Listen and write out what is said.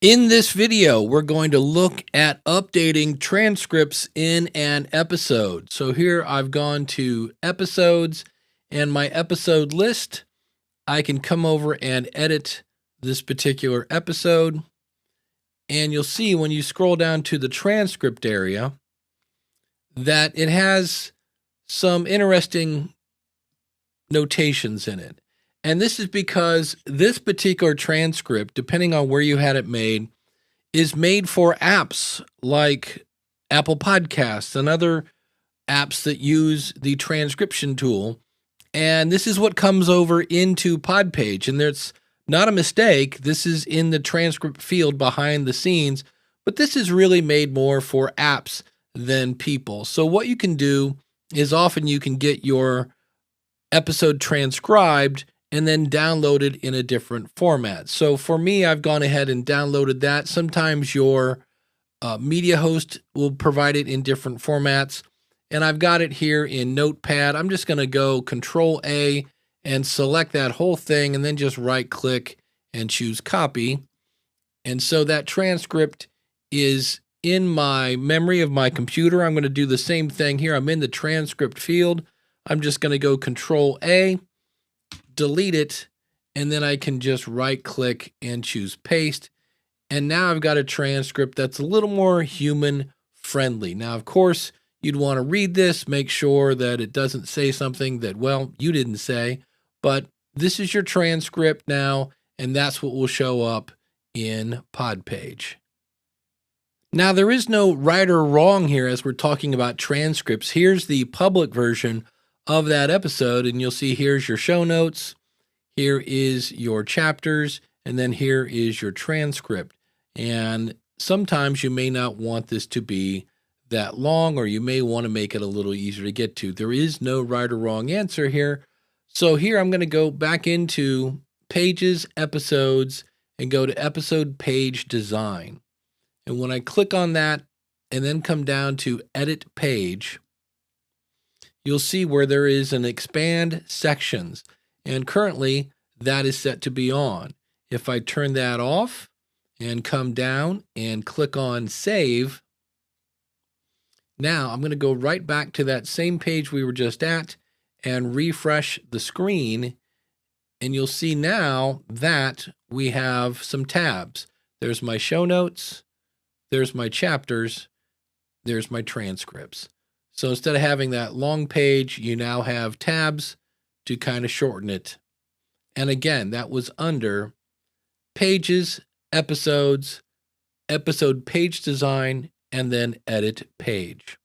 In this video, we're going to look at updating transcripts in an episode. So here I've gone to episodes and my episode list. I can come over and edit this particular episode. And you'll see when you scroll down to the transcript area that it has some interesting notations in it. And this is because this particular transcript, depending on where you had it made, is made for apps like Apple Podcasts and other apps that use the transcription tool. And this is what comes over into Podpage. And there's not a mistake. This is in the transcript field behind the scenes, but this is really made more for apps than people. So what you can do is often you can get your episode transcribed and then downloaded in a different format. So for me, I've gone ahead and downloaded that. Sometimes your media host will provide it in different formats. And I've got it here in Notepad. I'm just going to go Control A and select that whole thing and then just right click and choose copy. And so that transcript is in my memory of my computer. I'm going to do the same thing here. I'm in the transcript field. I'm just going to go Control A, delete it, and then I can just right click and choose paste. And now I've got a transcript that's a little more human friendly. Now, of course, you'd want to read this, make sure that it doesn't say something that, well, you didn't say, but this is your transcript now, and that's what will show up in Podpage. Now, there is no right or wrong here as we're talking about transcripts. Here's the public version of that episode, and you'll see here's your show notes, here is your chapters, and then here is your transcript. And sometimes you may not want this to be that long, or you may want to make it a little easier to get to. There is no right or wrong answer here. So here I'm going to go back into Pages, Episodes, and go to Episode Page Design. And when I click on that and then come down to Edit Page, you'll see where there is an Expand Sections. And currently that is set to be on. If I turn that off and come down and click on Save, now I'm going to go right back to that same page we were just at and refresh the screen. And you'll see now that we have some tabs. There's my show notes, there's my chapters, there's my transcripts. So instead of having that long page, you now have tabs to kind of shorten it. And again, that was under Pages, Episodes, Episode Page Design, and then Edit Page.